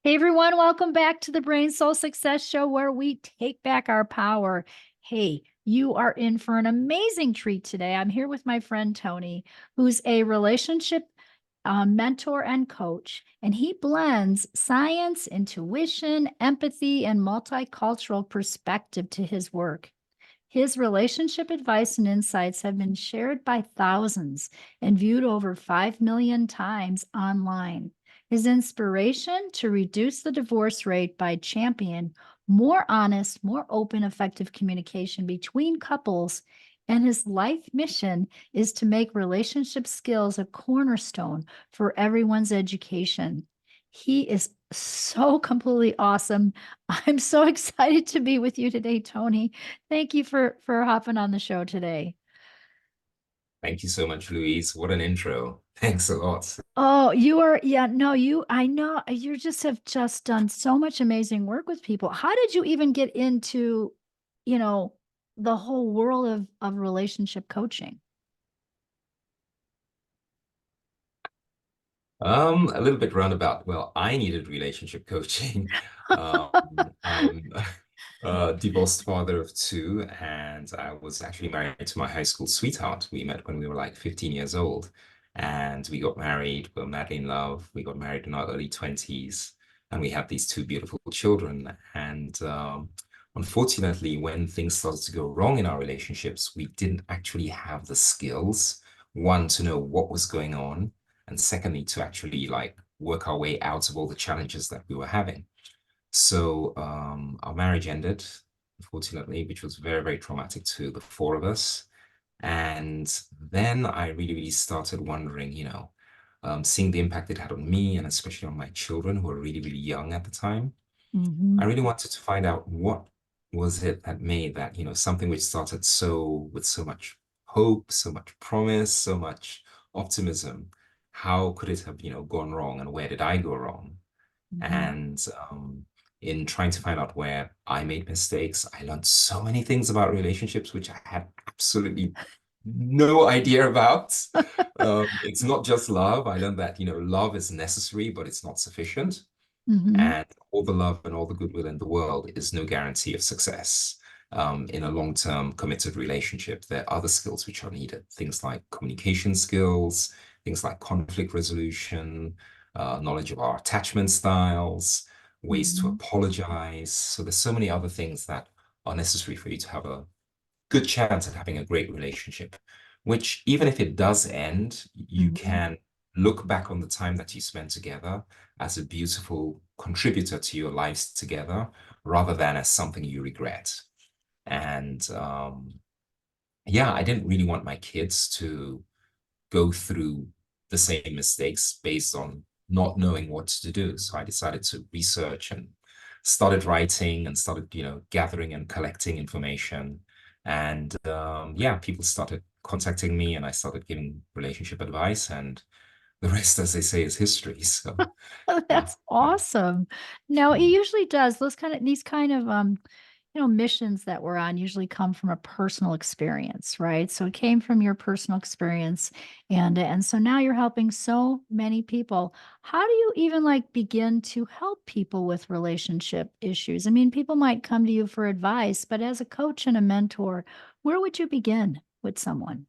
Hey everyone, welcome back to the Brain Soul Success Show where we take back our power. Hey, you are in for an amazing treat today. I'm here with my friend Tony, who's a relationship mentor and coach, and he blends science, intuition, empathy, and multicultural perspective to his work. His relationship advice and insights have been shared by thousands and viewed over 5 million times online. His inspiration to reduce the divorce rate by champion more honest, more open, effective communication between couples, and his life mission is to make relationship skills a cornerstone for everyone's education. He is so completely awesome. I'm so excited to be with you today, Tony. Thank you for hopping on the show today. Thank you so much, Louise. What an intro. Thanks a lot. Oh, you are, yeah, no, I know you just have just done so much amazing work with people. How did you even get into, you know, the whole world of relationship coaching? A little bit roundabout. Well, I needed relationship coaching. I'm a divorced father of two, and I was actually married to my high school sweetheart. We met when we were like 15 years old, and we got married. We were madly in love. We got married in our early 20s, and we had these two beautiful children. And unfortunately, when things started to go wrong in our relationships, we didn't actually have the skills, one, to know what was going on, and secondly, to actually like work our way out of all the challenges that we were having. So our marriage ended, unfortunately, which was very, very traumatic to the four of us. And then I really, really started wondering, seeing the impact it had on me and especially on my children who were really, really young at the time. I Hmm. really wanted to find out what was it that made that, something which started so with so much hope, so much promise, so much optimism. How could it have, gone wrong and where did I go wrong? Hmm. And in trying to find out where I made mistakes, I learned so many things about relationships which I had absolutely no idea about. It's not just love. I learned that, love is necessary, but it's not sufficient. Hmm. And all the love and all the goodwill in the world is no guarantee of success. In a long-term committed relationship, there are other skills which are needed, things like communication skills, things like conflict resolution, knowledge of our attachment styles, ways to Hmm. apologize. So there's so many other things that are necessary for you to have a good chance at having a great relationship, which even if it does end, you Hmm. can look back on the time that you spent together as a beautiful contributor to your lives together rather than as something you regret. And yeah, I didn't really want my kids to go through the same mistakes based on not knowing what to do. So I decided to research and started writing and started, gathering and collecting information. And yeah, people started contacting me and I started giving relationship advice. And the rest, as they say, is history. So yeah. That's awesome. No, it Mm. usually does. These kind of missions that we're on usually come from a personal experience, right? So it came from your personal experience and so now you're helping so many people. How do you even like begin to help people with relationship issues? I mean, people might come to you for advice, but as a coach and a mentor, where would you begin with someone?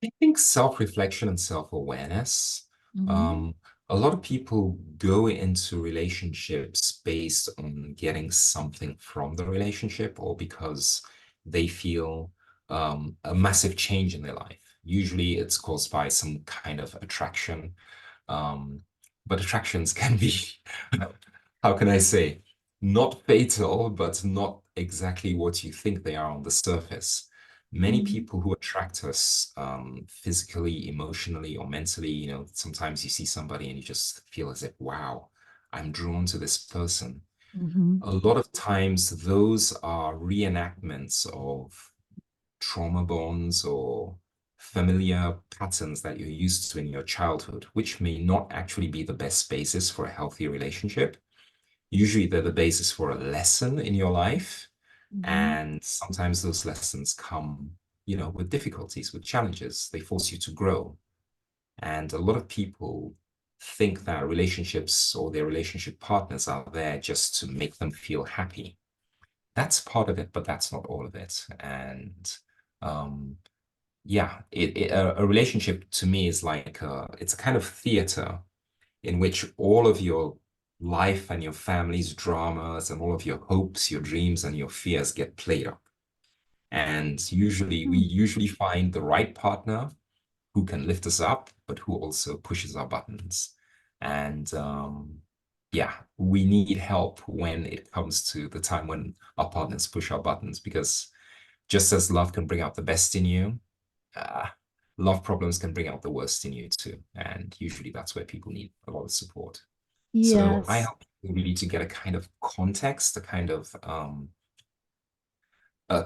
I think self-reflection and self-awareness. Hmm. Um, a lot of people go into relationships based on getting something from the relationship or because they feel a massive change in their life. Usually it's caused by some kind of attraction. Um, but attractions can be, how can I say, not fatal, but not exactly what you think they are on the surface. Many Hmm. people who attract us physically, emotionally, or mentally, sometimes you see somebody and you just feel as if, wow, I'm drawn to this person. Hmm. A lot of times, those are reenactments of trauma bonds or familiar patterns that you're used to in your childhood, which may not actually be the best basis for a healthy relationship. Usually, they're the basis for a lesson in your life. Hmm. And sometimes those lessons come, with difficulties, with challenges. They force you to grow. And a lot of people think that relationships or their relationship partners are there just to make them feel happy. That's part of it, but that's not all of it. And um, yeah, a relationship to me is like it's a kind of theater in which all of your life and your family's dramas and all of your hopes, your dreams, and your fears get played up. And we Hmm. usually find the right partner who can lift us up, but who also pushes our buttons. And yeah, we need help when it comes to the time when our partners push our buttons, because just as love can bring out the best in you, uh, love problems can bring out the worst in you too. And usually that's where people need a lot of support. So I Yes. help people really to get a kind of context, a kind of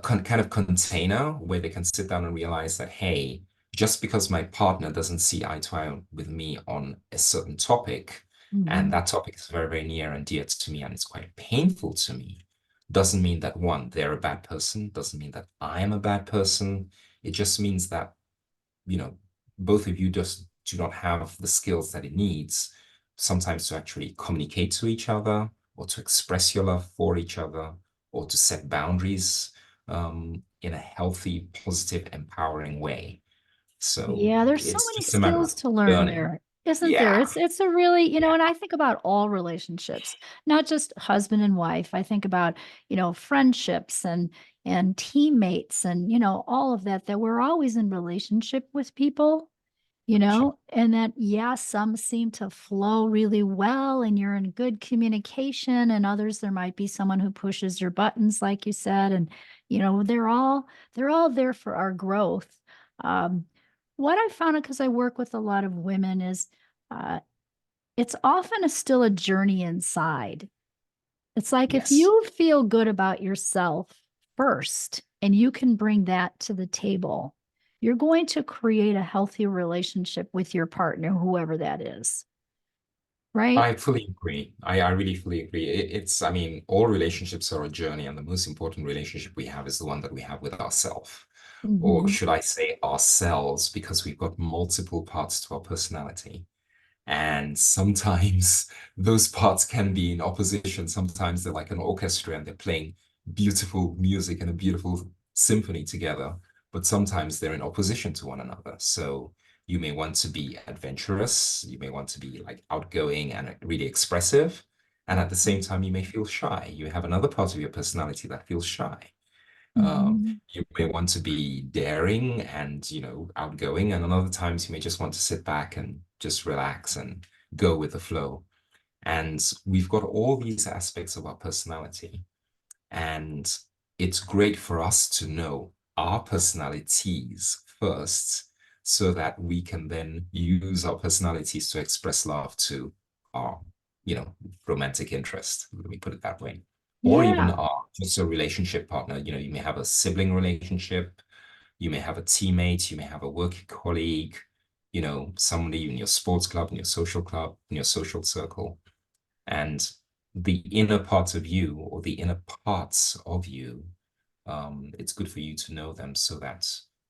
kind of container where they can sit down and realize that, hey, just because my partner doesn't see eye to eye with me on a certain topic, and Hmm. that topic is very, very near and dear to me, and it's quite painful to me, doesn't mean that one, they're a bad person, doesn't mean that I am a bad person. It just means that, you know, both of you just do not have the skills that it needs sometimes to actually communicate to each other or to express your love for each other or to set boundaries in a healthy, positive, empowering way. So Yeah, there's so it's many just a matter of skills to learn learning. there, isn't there? Yeah. It's a really, Yeah. and I think about all relationships, not just husband and wife. I think about, friendships and teammates and, all of that, that we're always in relationship with people, Sure. and that, yeah, some seem to flow really well and you're in good communication, and others, there might be someone who pushes your buttons, like you said, and, they're all there for our growth. Um, what I found, because I work with a lot of women, is uh, it's often still a journey inside. It's like if Yes. you feel good about yourself first and you can bring that to the table, you're going to create a healthy relationship with your partner, whoever that is. Right? I fully agree. I really fully agree. I mean, all relationships are a journey, and the most important relationship we have is the one that we have with ourselves. Or Hmm. should I say ourselves, because we've got multiple parts to our personality. And sometimes those parts can be in opposition. Sometimes they're like an orchestra and they're playing beautiful music and a beautiful symphony together. But sometimes they're in opposition to one another. So you may want to be adventurous, you may want to be like outgoing and really expressive. And at the same time, you may feel shy. You have another part of your personality that feels shy. Hmm. You may want to be daring and, outgoing, and on other times you may just want to sit back and just relax and go with the flow. And we've got all these aspects of our personality, and it's great for us to know our personalities first so that we can then use our personalities to express love to our, you know, romantic interest. Let me put it that way. Or even Yeah. our just a relationship partner. You may have a sibling relationship, you may have a teammate, you may have a work colleague, somebody in your sports club, in your social club, in your social circle. And the inner parts of you or the inner parts of you, it's good for you to know them so that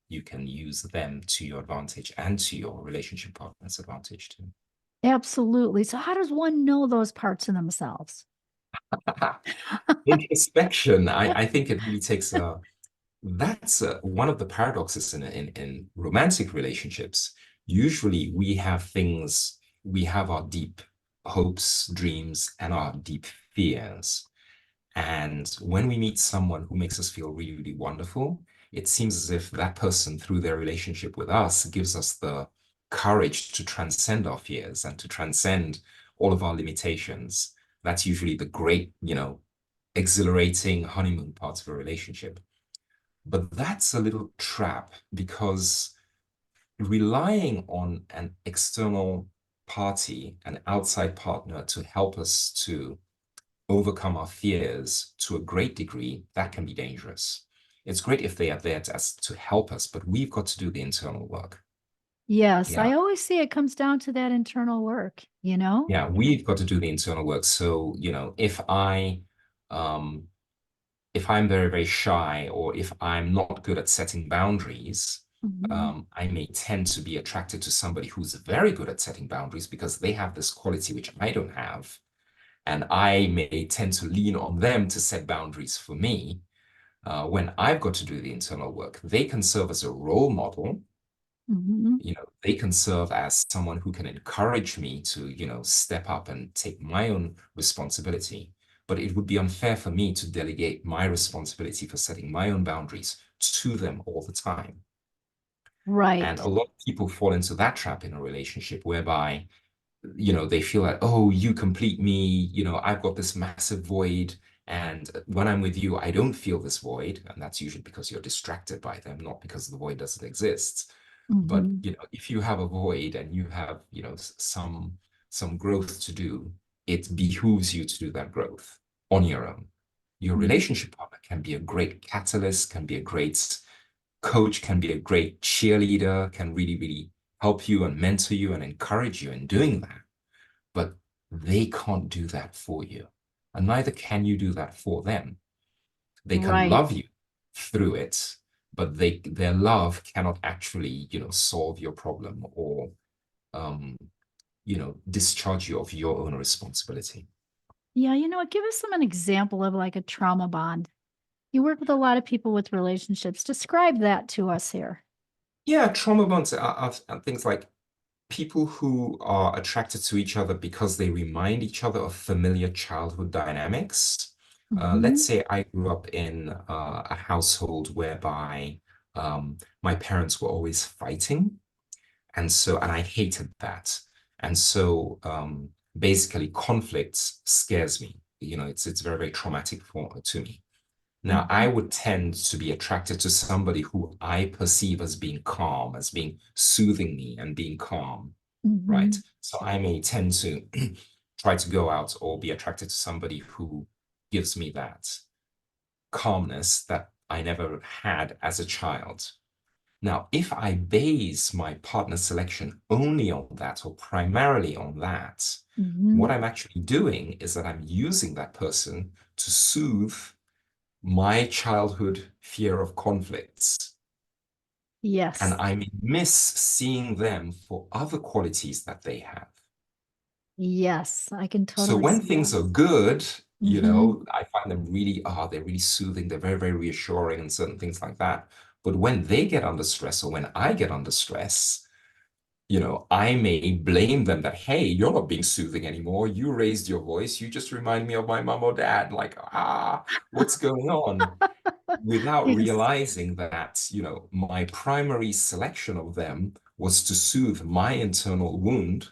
you can use them to your advantage and to your relationship partner's advantage too. Absolutely. So, how does one know those parts of themselves? Introspection, I think it really takes that's one of the paradoxes in romantic relationships. Usually we have our deep hopes, dreams, and our deep fears. And when we meet someone who makes us feel really, really wonderful, it seems as if that person, through their relationship with us, gives us the courage to transcend our fears and to transcend all of our limitations. That's usually the great, exhilarating honeymoon part of a relationship. But that's a little trap because relying on an external party, an outside partner to help us to overcome our fears to a great degree, that can be dangerous. It's great if they are there to help us, but we've got to do the internal work. Yes, Yeah. I always see it comes down to that internal work, you know? Yeah, we've got to do the internal work. So, if I'm very, very shy or if I'm not good at setting boundaries, Mhm. I may tend to be attracted to somebody who's very good at setting boundaries because they have this quality which I don't have. And I may tend to lean on them to set boundaries for me. When I've got to do the internal work, they can serve as a role model. Mhm. They can serve as someone who can encourage me to, step up and take my own responsibility. But it would be unfair for me to delegate my responsibility for setting my own boundaries to them all the time. And Right. a lot of people fall into that trap in a relationship whereby, they feel like, oh, you complete me, I've got this massive void. And when I'm with you, I don't feel this void. And that's usually because you're distracted by them, not because the void doesn't exist. But, Mhm. if you have a void and you have, some growth to do, it behooves you to do that growth on your own. Your Mhm. relationship partner can be a great catalyst, can be a great coach, can be a great cheerleader, can really, really help you and mentor you and encourage you in doing that. But they can't do that for you. And neither can you do that for them. They can Right. love you through it, but their love cannot actually, solve your problem or um, discharge you of your own responsibility. Yeah, give us an example of like a trauma bond. You work with a lot of people with relationships. Describe that to us here. Yeah, trauma bonds are things like people who are attracted to each other because they remind each other of familiar childhood dynamics. Let's Mhm. say I grew up in a household whereby my parents were always fighting. And I hated that. And so basically conflict scares me. It's very, very traumatic to me. Now, I Mhm. would tend to be attracted to somebody who I perceive as being calm, as being soothing me and being calm, right? Mhm. So I may tend to try to go out or be attracted to somebody who gives me that calmness that I never had as a child. Now, if I base my partner selection only on that or primarily on that, what Mhm. I'm actually doing is that I'm using that person to soothe my childhood fear of conflicts. And Yes. I may miss seeing them for other qualities that they have. Yes, I can So totally when see that. things are good, Mhm. I find them really, they're really soothing, they're very, very reassuring and certain things like that. But when they get under stress or when I get under stress, I may blame them that, hey, you're not being soothing anymore. You raised your voice. You just remind me of my mom or dad. Like, what's going on? Without Yes. realizing that, my primary selection of them was to soothe my internal wound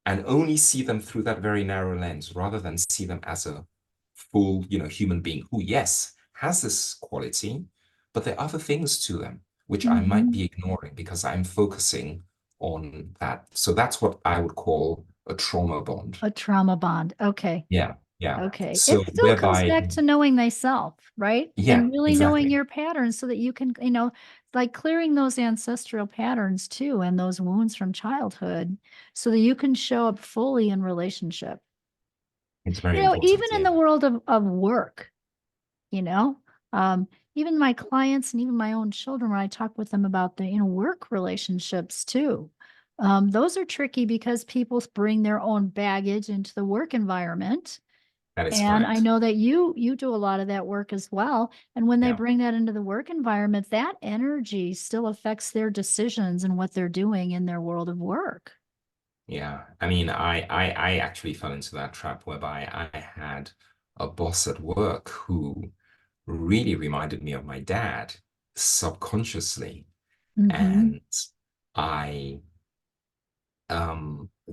and only see them through that very narrow lens rather than see them as a full, human being who, yes, has this quality, but there are other things to them which I might Mhm. be ignoring because I'm focusing on that. So that's what I would call a trauma bond. A trauma bond. Okay. Yeah, yeah. Okay. So It still comes whereby, back to knowing thyself, right? yeah, And really knowing exactly. your patterns so that you can, like clearing those ancestral patterns too and those wounds from childhood so that you can show up fully in relationship. It's very important. Even in Yeah. the world of work, you know, um, even my clients and even my own children, when I talk with them about the, work relationships too. Those are tricky because people bring their own baggage into the work environment. That is And I correct. know that you do a lot of that work as well. And when they Yeah. bring that into the work environment, that energy still affects their decisions and what they're doing in their world of work. Yeah. I mean, I actually fell into that trap whereby I had a boss at work who really reminded me of my dad subconsciously. Mm-hmm. And I,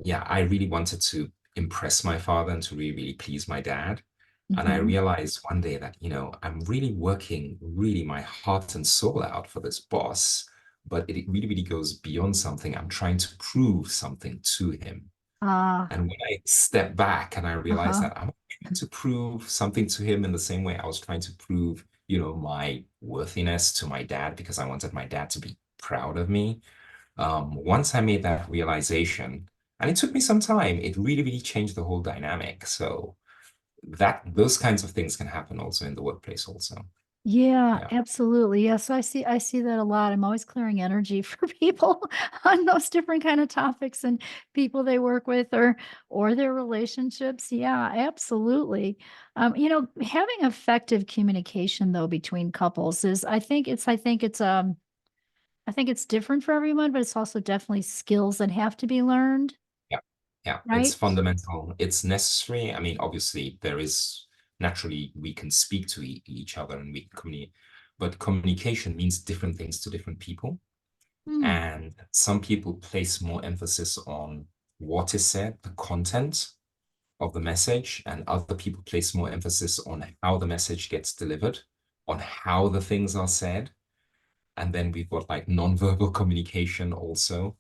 yeah, I really wanted to impress my father and to really, really please my dad. And I Mm-hmm. realized one day that, I'm really working really my heart and soul out for this boss, but it really, really goes beyond something. I'm trying to prove something to him. Ah, And when I step back and I realize uh-huh. that I'm trying to prove something to him in the same way I was trying to prove, my worthiness to my dad because I wanted my dad to be proud of me. Once I made that realization, and it took me some time, it really, really changed the whole dynamic. So those kinds of things can happen also in the workplace also. Yeah, Yeah. absolutely. Yeah, so I see that a lot. I'm always clearing energy for people on those different kind of topics and people they work with or their relationships. Yeah, absolutely. Having effective communication though between couples is I think it's different for everyone, but it's also definitely skills that have to be learned, Yeah. Yeah. It's right? fundamental. It's necessary. I mean, obviously, naturally, we can speak to each other and we can communicate, but communication means different things to different people. Hmm. And some people place more emphasis on what is said, the content of the message, and other people place more emphasis on how the message gets delivered, on how the things are said. And then we've got like nonverbal communication also.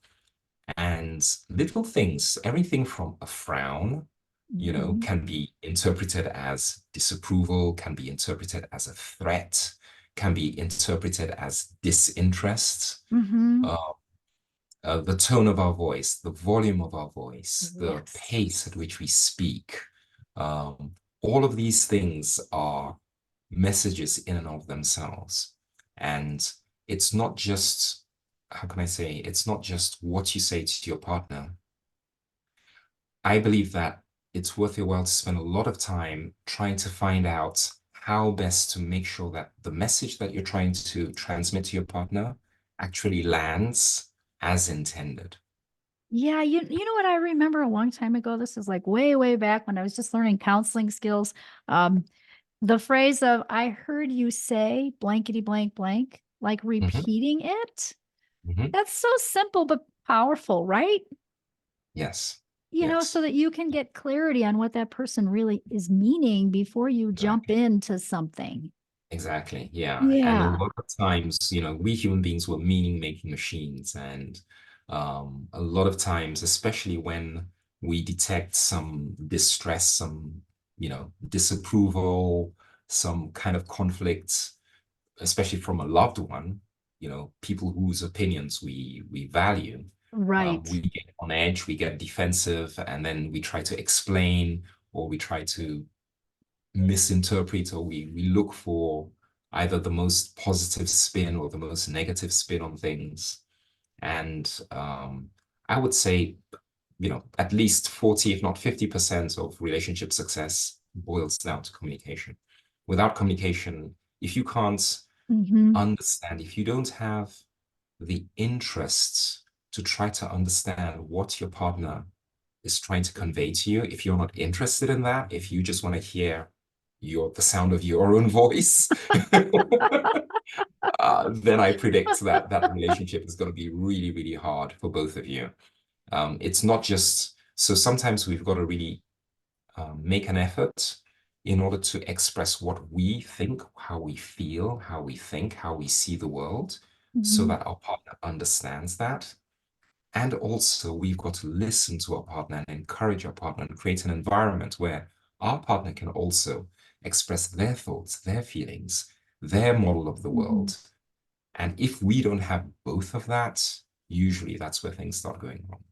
And little things, everything from a frown, Hmm. can be interpreted as disapproval, can be interpreted as a threat, can be interpreted as disinterest. Hmm. Uh, the tone of our voice, the volume of our voice, the Yes. pace at which we speak, all of these things are messages in and of themselves. And it's not just, how can I say, it's not just what you say to your partner. I believe that it's worth your while to spend a lot of time trying to find out how best to make sure that the message that you're trying to transmit to your partner actually lands as intended. Yeah, you know what I remember a long time ago. This is like way, way back when I was just learning counseling skills. Um, the phrase of "I heard you say blankety blank blank," like Mhm, repeating it. mhm. That's so simple but powerful, right? Yes, So yes, that you can get clarity on what that person really is meaning before you jump exactly. into something. Exactly. Yeah. And a Yeah, lot of times, we human beings were meaning-making machines. And a lot of times, especially when we detect some distress, some, disapproval, some kind of conflict, especially from a loved one, people whose opinions we value, right. we get on edge, we get defensive, and then we try to explain or we try to misinterpret or we look for either the most positive spin or the most negative spin on things. And I would say, at least 40, if not 50% of relationship success boils down to communication. Without communication, if you can't Hmm. understand, if you don't have the interests to try to understand what your partner is trying to convey to you, if you're not interested in that, if you just want to hear the sound of your own voice, then I predict that that relationship is going to be really, really hard for both of you. It's not just so sometimes we've got to really make an effort in order to express what we think, how we feel, how we think, how we see the world, so Hmm. that our partner understands that. And also, we've got to listen to our partner and encourage our partner and create an environment where our partner can also express their thoughts, their feelings, their model of the Hmm. world. And if we don't have both of that, usually that's where things start going wrong.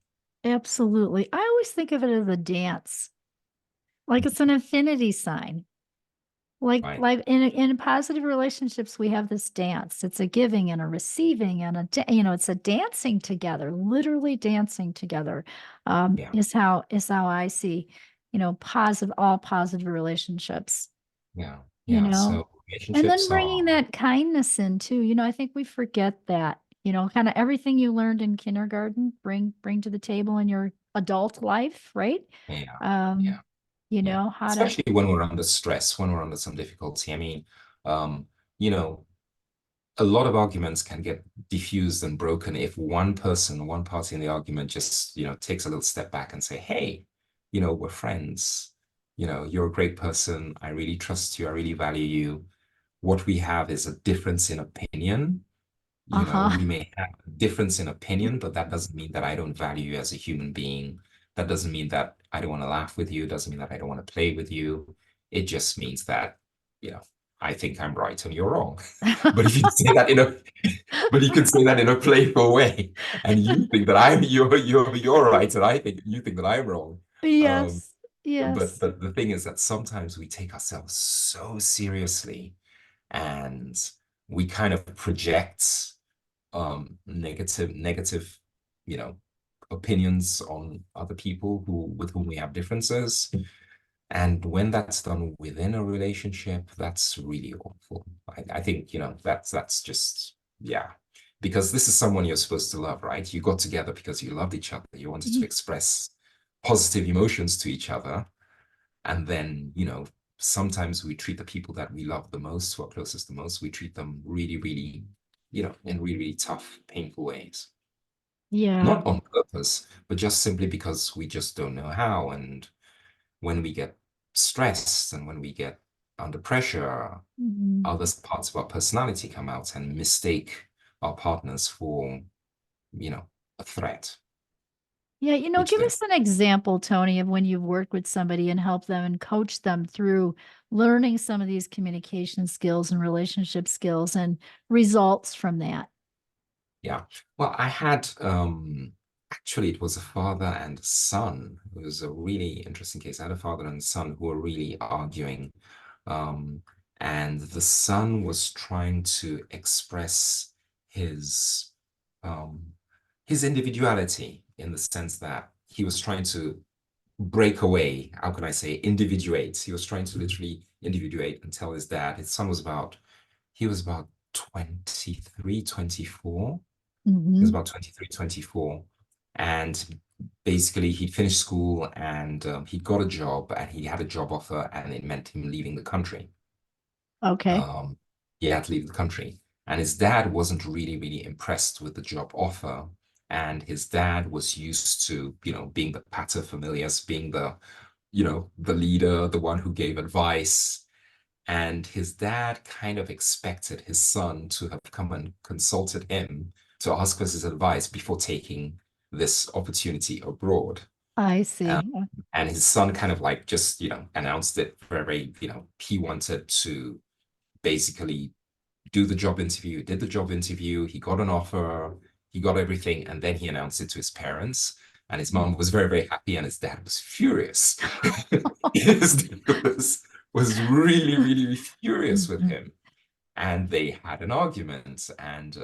Absolutely. I always think of it as a dance, like it's an infinity sign. Right. Like in positive relationships, we have this dance. It's a giving and a receiving and it's a dancing together, literally dancing together. Yeah. Is how I see, all positive relationships, Yeah. you Yeah. know, So and then relationships bringing are, that kindness in too. I think we forget that, kind of everything you learned in kindergarten, bring to the table in your adult life, right? yeah. Um, Yeah. Yeah. how to, Especially when we're under stress, when we're under some difficulty. I mean, um, you know, a lot of arguments can get diffused and broken if one party in the argument just, takes a little step back and say, hey, we're friends. You're a great person. I really trust you. I really value you. What we have is a difference in opinion. uh-huh. We may have a difference in opinion, but that doesn't mean that I don't value you as a human being. That doesn't mean that I don't want to laugh with you. It doesn't mean that I don't want to play with you. It just means that, you know, I think I'm right and you're wrong. But if you say that in a, but you can say that in a playful way, and you think that you're right, and I think you think that I'm wrong. Um, Yes. but Yes. but the thing is that sometimes we take ourselves so seriously, and we kind of project negative, you know, opinions on other people who with whom we have differences. And when that's done within a relationship, that's really awful. I think, that's just, yeah. Because this is someone you're supposed to love, right? You got together because you loved each other. You wanted to express positive emotions to each other. And then, sometimes we treat the people that we love the most, who are closest the most, we treat them really, really, in really, really tough, painful ways. Yeah. Not on purpose, but just simply because we just don't know how. And when we get stressed and when we get under pressure, Mhm. other parts of our personality come out and mistake our partners for, you know, a threat, Yeah, which give then, us an example, Tony, of when you've worked with somebody and helped them and coached them through learning some of these communication skills and relationship skills and results from that. yeah. Well, I had actually it was a father and son. It was a really interesting case. I had a father and son who were really arguing. Um, and the son was trying to express his um his individuality in the sense that he was trying to break away. How can I say individuate? He was trying to literally individuate and tell his dad. His son was he was about 23, 24. He was Hmm. about 23, 24. And basically, he finished school and he got a job and he had a job offer and it meant him leaving the country. Okay. Um, he had to leave the country. And his dad wasn't really, really impressed with the job offer. And his dad was used to, being the pater familias, being the leader, the one who gave advice. And his dad kind of expected his son to have come and consulted him to ask for his advice before taking this opportunity abroad. I Um, see. and his son kind of like just, announced it very, he wanted to basically do the job interview, did the job interview, he got an offer, he got everything, and then he announced it to his parents. And his mom was very, very happy, and his dad was furious. His dad was really, really furious with Mhm. him. And they had an argument. And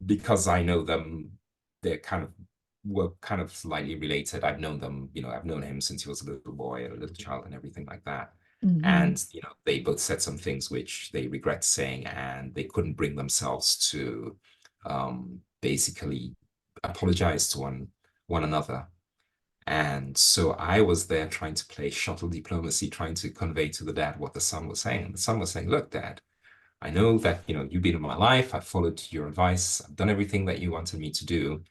because I know them, they're kind of were kind of slightly related. I've known them, I've known him since he was a little boy and a little child and everything like that. Mhm. And, they both said some things which they regret saying, and they couldn't bring themselves to basically apologize to one another. And so I was there trying to play shuttle diplomacy, trying to convey to the dad what the son was saying. And the son was saying, look, dad, I know that, you've been in my life. I've followed your advice. I've done everything that you wanted me to do.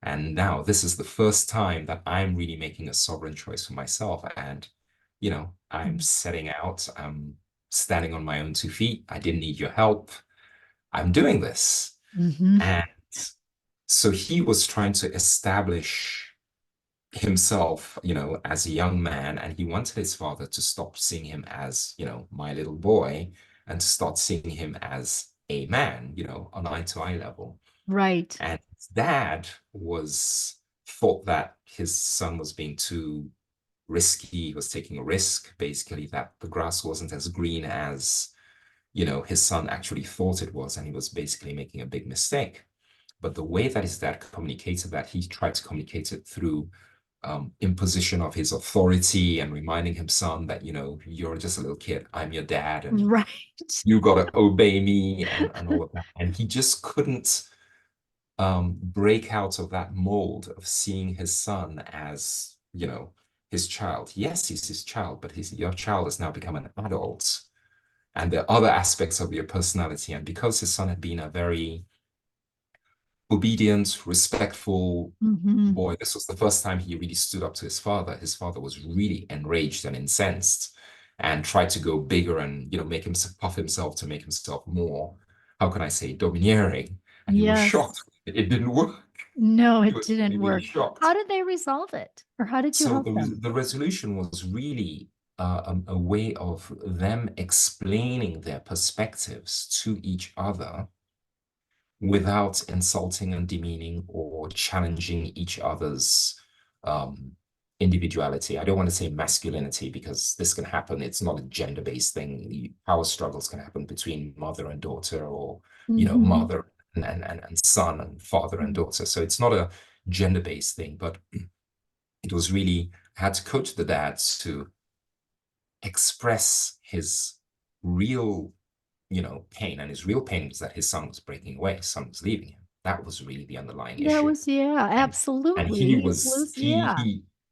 And now this is the first time that I'm really making a sovereign choice for myself. And, I'm setting out. I'm standing on my own 2 feet. I didn't need your help. I'm doing this. Mhm. And so he was trying to establish himself, as a young man, and he wanted his father to stop seeing him as, my little boy, and to start seeing him as a man, on eye to eye level. Right. And his dad was thought that his son was being too risky, he was taking a risk, basically, that the grass wasn't as green as, his son actually thought it was, and he was basically making a big mistake. But the way that his dad communicated that, he tried to communicate it through imposition of his authority and reminding him, son, that, you're just a little kid. I'm your dad, and Right. you got to obey me and all of that. And he just couldn't break out of that mold of seeing his son as, his child. Yes, he's his child, but your child has now become an adult. And there are other aspects of your personality. And because his son had been a very obedient, respectful Hmm. boy. This was the first time he really stood up to his father. His father was really enraged and incensed and tried to go bigger and, make him puff himself to make himself more, how can I say, domineering. And he was Yes. shocked. It didn't work. No, He it was really, didn't really work. How shocked. did they resolve it? Or how did you So help the, them? the resolution was really a way of them explaining their perspectives to each other without insulting and demeaning or challenging each other's um, individuality. I don't want to say masculinity because this can happen. It's not a gender-based thing. Power struggles can happen between mother and daughter, or Hmm. mother and son, and father and daughter. So it's not a gender-based thing, but it was really, I had to coach the dad to express his real, pain. And his real pain was that his son was breaking away, his son was leaving him. That was really the underlying That issue. was, yeah, And absolutely. he He was was losing, yeah.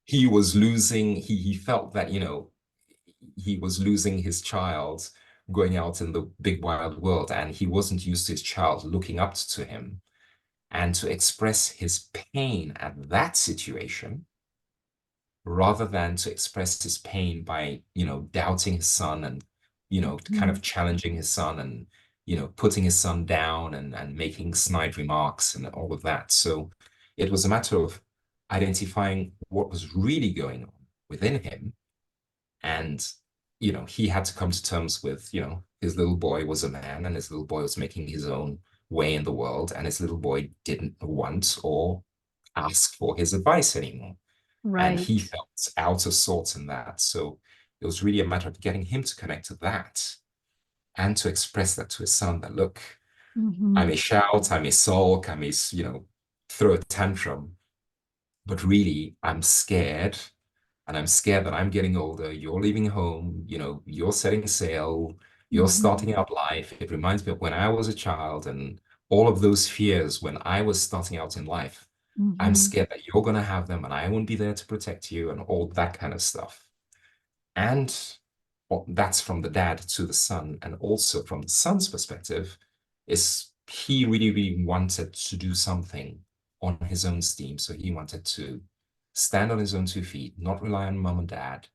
he was losing, he felt that, he was losing his child going out in the big wild world, and he wasn't used to his child looking up to him. And to express his pain at that situation, rather than to express his pain by, doubting his son, and, kind Mhm. of challenging his son, and, putting his son down, and making snide remarks and all of that. So it was a matter of identifying what was really going on within him. And, he had to come to terms with, his little boy was a man, and his little boy was making his own way in the world. And his little boy didn't want or ask for his advice anymore, and he Right. felt out of sorts in that. So it was really a matter of getting him to connect to that, and to express that to his son, that look, I Hmm. may shout, I may sulk, I may, throw a tantrum, but really I'm scared. And I'm scared that I'm getting older. You're leaving home, you're setting sail, you're Hmm. starting out life. It reminds me of when I was a child, and all of those fears when I was starting out in life. I'm Hmm. scared that you're going to have them and I won't be there to protect you, and all that kind of stuff. And that's from the dad to the son. And also from the son's perspective, is he really, really wanted to do something on his own steam. So he wanted to stand on his own 2 feet, not rely on mom and dad,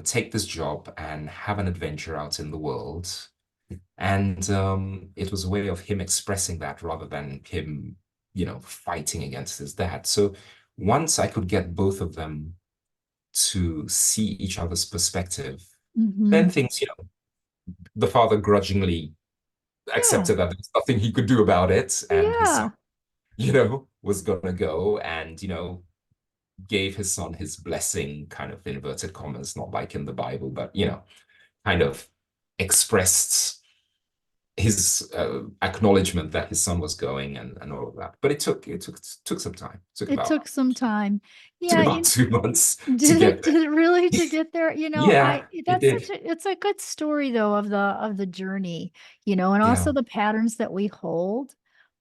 take this job and have an adventure out in the world. And it was a way of him expressing that, rather than him, fighting against his dad. So once I could get both of them to see each other's perspective, then Hmm. things, the father grudgingly Yeah. accepted that there's nothing he could do about it, and his son, Yeah. was gonna go, and, gave his son his blessing, kind of inverted commas, not like in the Bible, but, kind of expressed his acknowledgement that his son was going, and all of that. But it took some time. It took It about took some time. took Yeah, about 2 months to did it get there. did it really to get there? Yeah, it That's such did. a it's a good story though of the journey, and also Yeah. the patterns that we hold,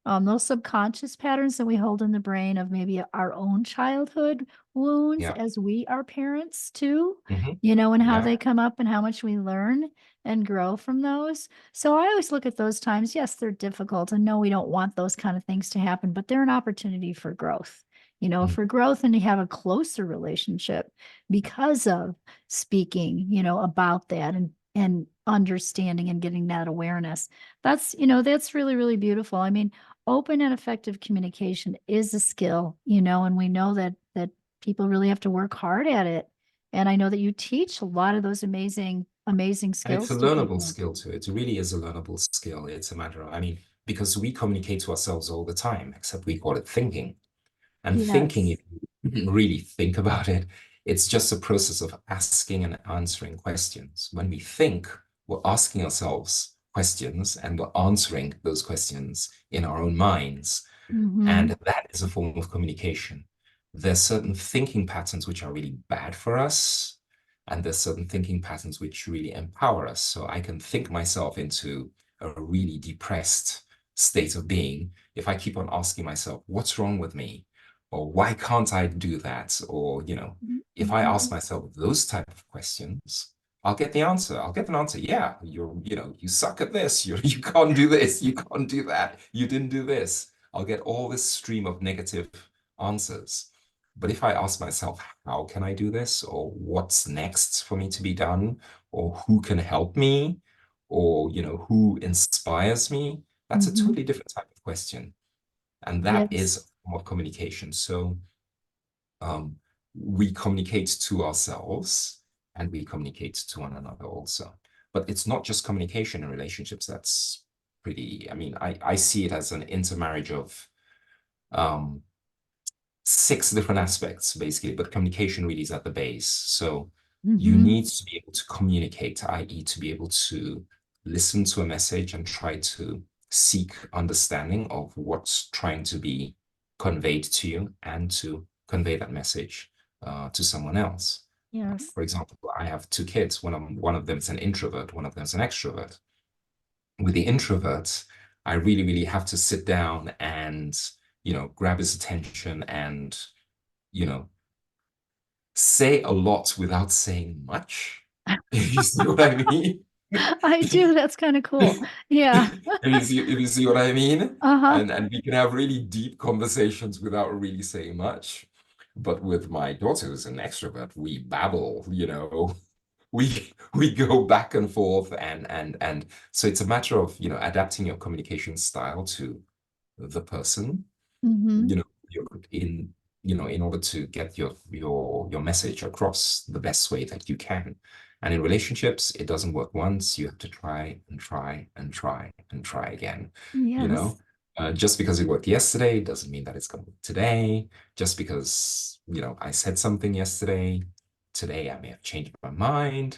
those subconscious patterns that we hold in the brain of maybe our own childhood wounds Yeah. as we are parents too, Hmm. and how Yeah. they come up and how much we learn and grow from those. So I always look at those times, yes, they're difficult, and no, we don't want those kind of things to happen, but they're an opportunity for growth, Mm. for growth, and to have a closer relationship because of speaking, about that, and understanding and getting that awareness. That's really, really beautiful. I mean, open and effective communication is a skill, and we know that people really have to work hard at it. And I know that you teach a lot of those amazing, amazing And it's a skills to learnable people. skill too. It really is a learnable skill. It's a matter of, I mean, because we communicate to ourselves all the time, except we call it thinking. And thinking, Yes. if you really think about it, it's just a process of asking and answering questions. When we think, we're asking ourselves questions, and we're answering those questions in our own minds. Mm-hmm. And that is a form of communication. There's certain thinking patterns which are really bad for us, and there's certain thinking patterns which really empower us. So I can think myself into a really depressed state of being if I keep on asking myself, what's wrong with me? Or why can't I do that? Or, if I ask Mm-hmm. myself those type of questions, I'll get the answer. I'll get an answer. Yeah, you suck at this. You can't do this. You can't do that. You didn't do this. I'll get all this stream of negative answers. But if I ask myself, how can I do this? Or what's next for me to be done? Or who can help me? Or, who inspires me? That's a Mm-hmm. totally different type of question. And that is Yes. a form of communication. So um, we communicate to ourselves, and we communicate to one another also. But it's not just communication in relationships. That's pretty, I mean, I see it as an intermarriage of um, six different aspects basically, but communication really is at the base. So you Mm-hmm. need to be able to communicate, i.e., to be able to listen to a message and try to seek understanding of what's trying to be conveyed to you and to convey that message to someone else. Yes. For example, I have two kids. One of them is an introvert, one of them is an extrovert. With the introverts, I really, really have to sit down and, grab his attention and, you know, say a lot without saying much. You see what I mean? I do. That's kind of cool. Yeah. If you see what I mean? Uh-huh. And we can have really deep conversations without really saying much. But with my daughter, who's an extrovert, we babble, we go back and forth and so it's a matter of, adapting your communication style to the person, Mm-hmm. you're in, in order to get your message across the best way that you can. And in relationships, it doesn't work once. You have to try and try and try and try again. You Yes. know, just because it worked yesterday doesn't mean that it's going to work today. Just because, I said something yesterday, today I may have changed my mind.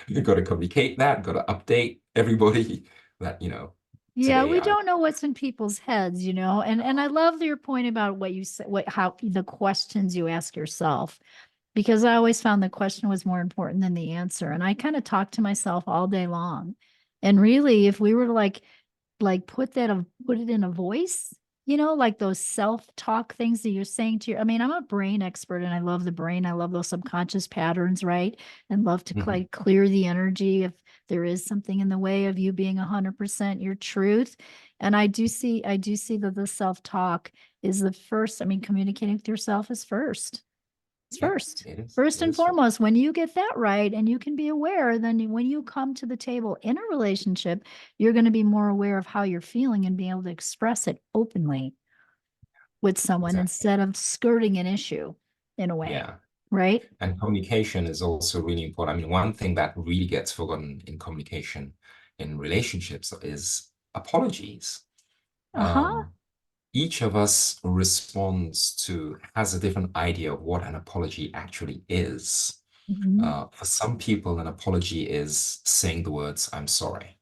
You've got to communicate that, got to update everybody that, Yeah, today we I don't know what's in people's heads, and I love your point about what you said, how the questions you ask yourself, because I always found the question was more important than the answer. And I kind of talk to myself all day long. And really, if we were to put it in a voice, like those self-talk things that you're saying to I mean, I'm a brain expert and I love the brain. I love those subconscious patterns, right? And love to Mhm. clear the energy if there is something in the way of you being 100% your truth. And I do see that the self-talk is the first. I mean, communicating with yourself is first. It's Yeah, first. it is. First It and is for foremost, when you get that right and you can be aware, then when you come to the table in a relationship, you're going to be more aware of how you're feeling and be able to express it openly with someone exactly. instead of skirting an issue in a way, Yeah. right? And communication is also really important. I mean, one thing that really gets forgotten in communication in relationships is apologies. Uh-huh. Um, each of us has a different idea of what an apology actually is. Mm-hmm. For some people, an apology is saying the words, I'm sorry.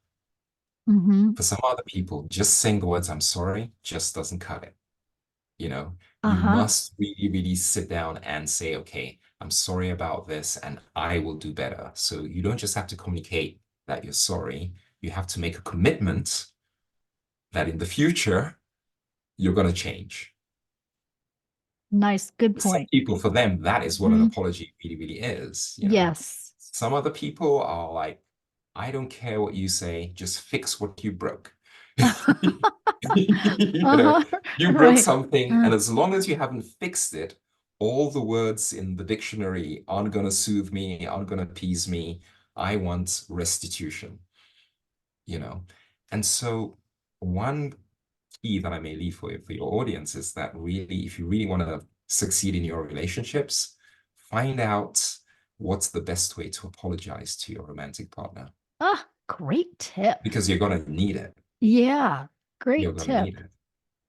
Mm-hmm. For some other people, just saying the words, I'm sorry, just doesn't cut it. You Uh-huh. must really, really sit down and say, okay, I'm sorry about this and I will do better. So you don't just have to communicate that you're sorry, you have to make a commitment that in the future you're going to change. Nice. Good Some point. people, for them, that is what an Mhm. apology really, really is. Yes. Some other people are like, I don't care what you say, just fix what you broke. You know, Uh-huh. you broke Right. something, and as long as you haven't fixed it, all the words in the dictionary aren't going to soothe me, aren't going to appease me. I want restitution, you know. And so, one key that I may leave for your audience is that really, if you really want to succeed in your relationships, find out what's the best way to apologize to your romantic partner Ah, great tip. because you're going to need it. Yeah. You're Great going to tip. need it.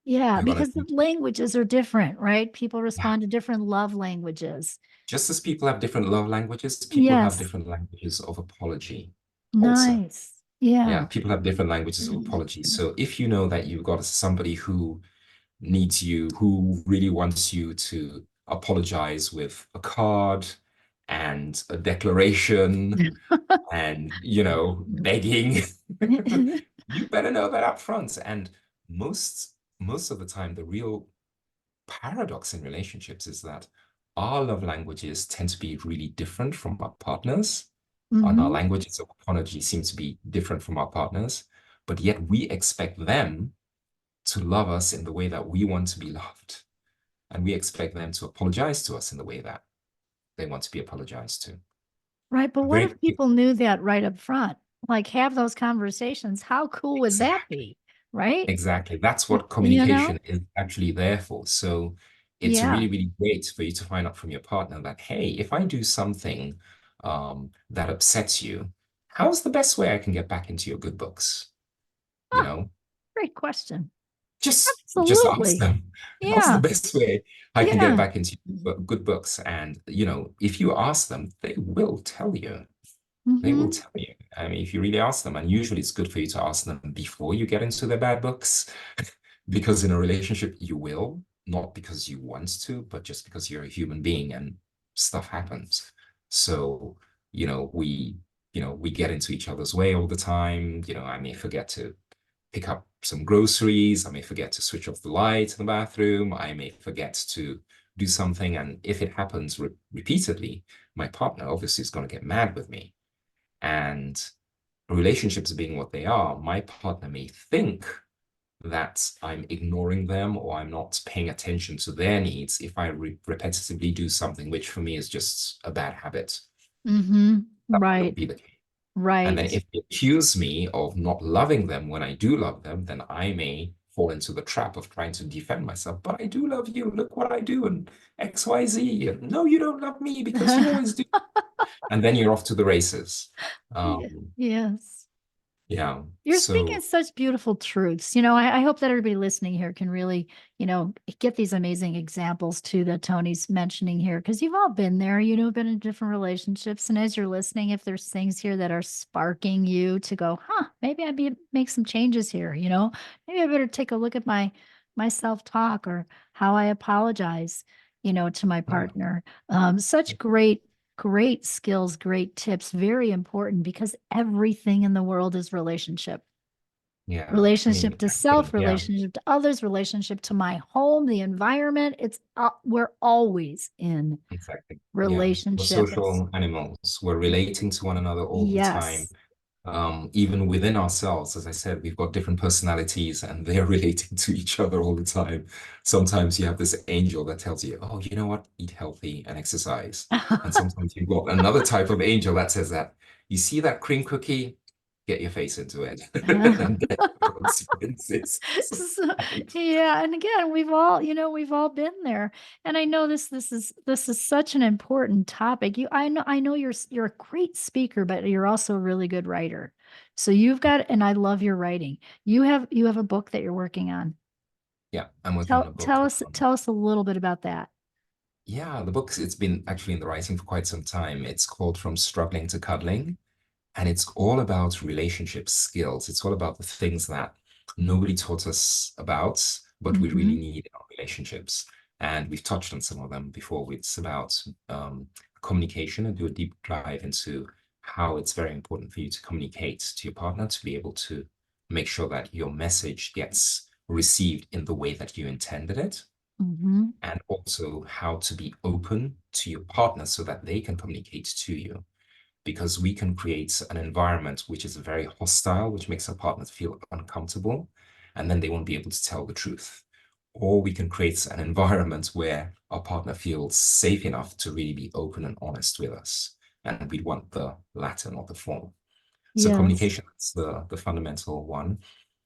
Yeah, You're going to because the need languages are different, right? People Yeah. respond to different love languages. Just as people have different love languages, people have Yes. different languages of apology also. Nice. Yeah, Yeah. people have different languages of apology. So if you know that you've got somebody who really wants you to apologize with a card and a declaration and, begging, you better know that up front. And most of the time, the real paradox in relationships is that our love languages tend to be really different from our partners, and our Hmm. languages of apology seem to be different from our partners, but yet we expect them to love us in the way that we want to be loved. And we expect them to apologize to us in the way that they want to be apologized to. Right. But what Very if people knew that right up front? Like have those conversations. How cool would that exactly. be? Right? Exactly. That's what You know? communication is actually there for. So it's Yeah. really, really great for you to find out from your partner that, hey, if I do something that upsets you, how's the best way I can get back into your good books? You Ah, know, great question. just ask Absolutely. them. That's the Yeah. best way I can get Yeah. back into good books. And, if you ask them, they will tell you. They will Hmm. tell you. I mean, if you really ask them, and usually it's good for you to ask them before you get into their bad books, because in a relationship, you will, not because you want to, but just because you're a human being and stuff happens. So, we get into each other's way all the time. I may forget to pick up some groceries. I may forget to switch off the light in the bathroom. I may forget to do something. And if it happens repeatedly, my partner obviously is going to get mad with me. And relationships being what they are, my partner may think that I'm ignoring them or I'm not paying attention to their needs if I repetitively do something, which for me is just a bad habit. Hmm. That wouldn't Right. be the case. And then Right. if they accuse me of not loving them when I do love them, then I may fall into the trap of trying to defend myself. But I do love you. Look what I do, and X, Y, Z. And no, you don't love me because you always do. And then you're off to the races. Yeah. Um, Yes. yeah. You're speaking So such beautiful truths. I hope that everybody listening here can really, get these amazing examples too that Tony's mentioning here, because you've all been there, been in different relationships. And as you're listening, if there's things here that are sparking you to go, maybe make some changes here, maybe I better take a look at my self-talk or how I apologize, to my yeah, partner. Such great skills, great tips, very important because everything in the world is relationship. yeah. I Relationship mean, to self, yeah, relationship to others, relationship to my home, the environment. We're always in exactly. Yeah. We're relationship. social animals. We're relating to one another all the time. Yes. Even within ourselves, as I said, we've got different personalities and they're relating to each other all the time. Sometimes you have this angel that tells you, oh, you know what? Eat healthy and exercise. And sometimes you've got another type of angel that says that, you see that cream cookie? Get your face into it and get the consequences. So, yeah, and again, we've all been there. And I know this is such an important topic. I know you're a great speaker, but you're also a really good writer. So you've got, and I love your writing. You have a book that you're working on. Yeah, I'm working on Tell a book. tell us tell us a little bit about that. Yeah, the book, it's been actually in the writing for quite some time. It's called From Struggling to Cuddling. And it's all about relationship skills. It's all about the things that nobody taught us about, but we really Hmm. need in our relationships. And we've touched on some of them before. It's about communication and do a deep dive into how it's very important for you to communicate to your partner to be able to make sure that your message gets received in the way that you intended it, Hmm. and also how to be open to your partner so that they can communicate to you, because we can create an environment which is very hostile, which makes our partners feel uncomfortable, and then they won't be able to tell the truth. Or we can create an environment where our partner feels safe enough to really be open and honest with us. And we want the latter, not the former. So Yes. communication is the fundamental one.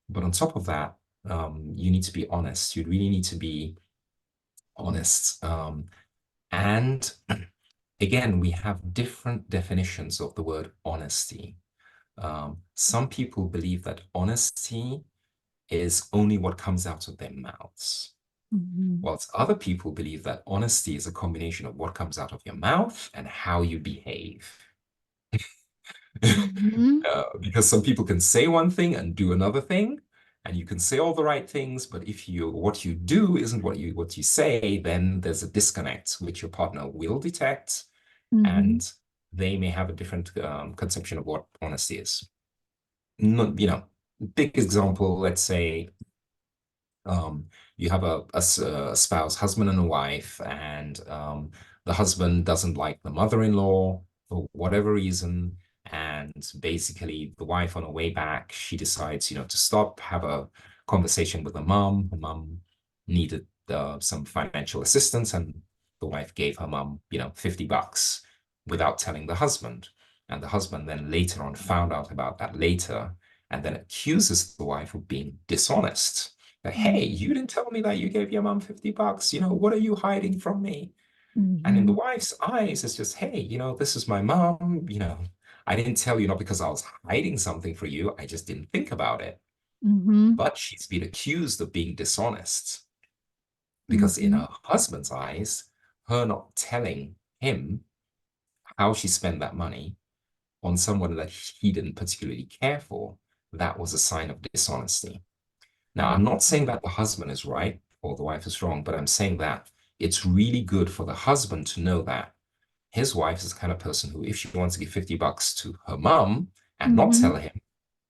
But on top of that, you need to be honest. You really need to be honest. And again, we have different definitions of the word honesty. Some people believe that honesty is only what comes out of their mouths, Hmm. whilst other people believe that honesty is a combination of what comes out of your mouth and how you behave. Hmm. Because some people can say one thing and do another thing, and you can say all the right things, but if what you do isn't what you say, then there's a disconnect which your partner will detect, Hmm. and they may have a different conception of what honesty is. Not, big example, let's say you have a spouse, husband and a wife, and the husband doesn't like the mother-in-law for whatever reason. And basically, the wife on her way back, she decides, to stop, have a conversation with the mom. The mom needed some financial assistance, and the wife gave her mom, $50 without telling the husband. And the husband then later on found out about that later and then accuses the wife of being dishonest, that, hey, you didn't tell me that you gave your mom $50. What are you hiding from me? And in the Hmm. wife's eyes, it's just, hey, this is my mom. I didn't tell you not because I was hiding something for you. I just didn't think about it. Mm-hmm. but she's been accused of being dishonest because in Mm-hmm. her husband's eyes, her not telling him how she spent that money on someone that he didn't particularly care for, that was a sign of dishonesty. Now, I'm not saying that the husband is right or the wife is wrong, but I'm saying that it's really good for the husband to know that his wife is the kind of person who, if she wants to give $50 to her mom and not Mm-hmm. tell him,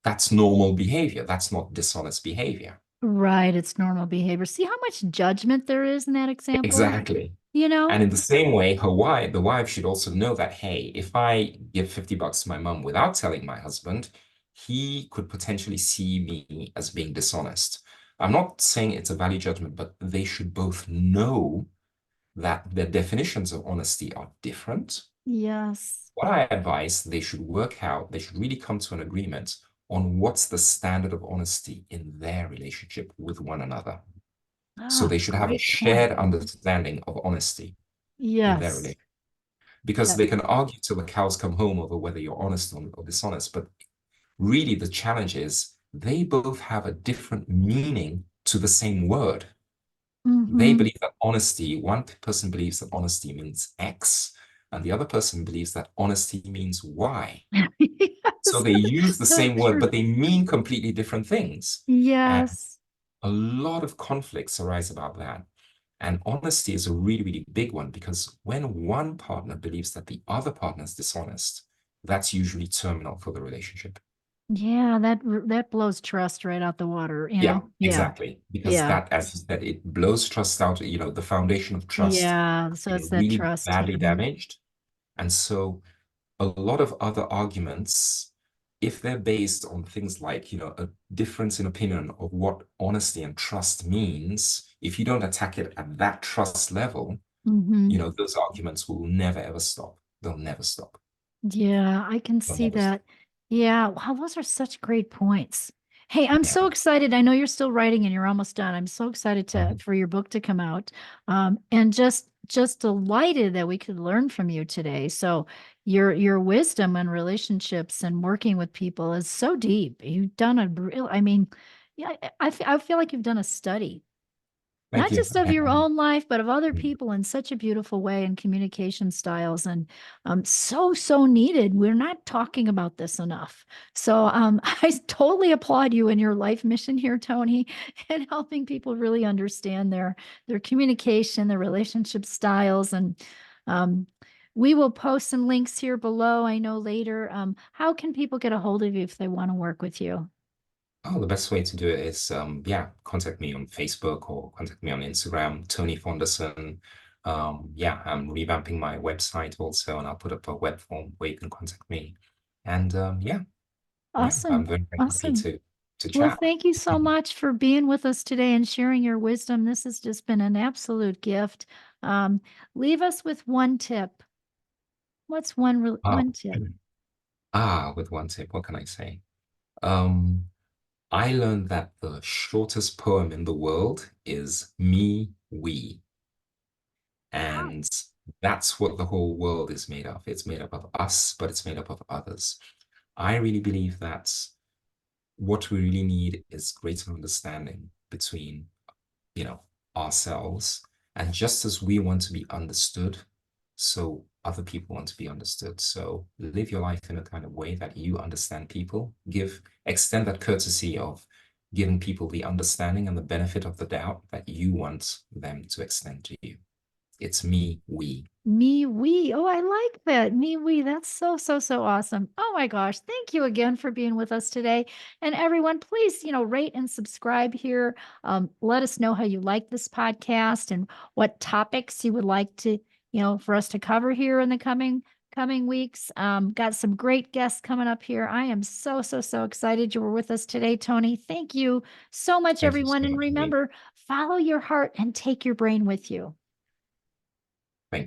that's normal behavior. That's not dishonest behavior. Right. It's normal behavior. See how much judgment there is in that example? Exactly. You know? And in the same way, the wife should also know that, hey, if I give $50 to my mom without telling my husband, he could potentially see me as being dishonest. I'm not saying it's a value judgment, but they should both know that their definitions of honesty are different. Yes. What I advise, they should work out, they should really come to an agreement on what's the standard of honesty in their relationship with one another. So Ah, they should have a great point. shared understanding of honesty in their Yes. relationship. Because Yeah. they can argue till the cows come home over whether you're honest or dishonest. But really, the challenge is they both have a different meaning to the same word. They Mm-hmm. believe that honesty, one person believes that honesty means X, and the other person believes that honesty means Y. So Yes. they use the So same word, true. but they mean completely different things. And Yes. a lot of conflicts arise about that. And honesty is a really, really big one because when one partner believes that the other partner is dishonest, that's usually terminal for the relationship. Yeah, that blows trust right out the water, you Yeah, know? Yeah. exactly. Because Yeah. that, as you said, it blows trust out, the foundation of trust Yeah. has So it's been that really trust. badly Mhm. damaged. And so a lot of other arguments, if they're based on things like, a difference in opinion of what honesty and trust means, if you don't attack it at that trust level, Mhm. those arguments will never ever stop. They'll never stop. Yeah, I can They'll see never stop. that. Yeah, wow, those are such great points. Hey, I'm Yeah. so excited. I know you're still writing and you're almost done. I'm so excited to Mhm. for your book to come out. And just delighted that we could learn from you today. So your wisdom and relationships and working with people is so deep. You've done a real, I mean, yeah, I feel like you've done a study Thank not you. just of your own life, but of other Mm. people in such a beautiful way and communication styles. And so needed. We're not talking about this enough. So I totally applaud you in your life mission here, Tony, and helping people really understand their communication, their relationship styles. And um, we will post some links here below. I know later. How can people get a hold of you if they want to work with you? Oh, the best way to do it is, yeah, contact me on Facebook or contact me on Instagram, Tony Fonderson. Yeah, I'm revamping my website also, and I'll put up a web form where you can contact me. And yeah, yeah, I'm Awesome. very, very happy Awesome. to Well, chat. thank you so much for being with us today and sharing your wisdom. This has just been an absolute gift. Um, leave us with one tip. What's Oh, one tip? with one tip, what can I say? Um, I learned that the shortest poem in the world is me, we. Wow. And that's what the whole world is made of. It's made up of us, but it's made up of others. I really believe that what we really need is greater understanding between, you know, ourselves. And just as we want to be understood, so other people want to be understood. So live your life in a kind of way that you understand people. Extend that courtesy of giving people the understanding and the benefit of the doubt that you want them to extend to you. It's me, we. Me, we. Oh, I like that. Me, we. That's so awesome. Oh my gosh. Thank you again for being with us today. And everyone, please, rate and subscribe here. Let us know how you like this podcast and what topics you would like to, for us to cover here in the coming weeks. Got some great guests coming up here. I am so excited you were with us today, Tony. Thank you so much, Thank you so everyone. And much, Lee. remember, follow your heart and take your brain with you.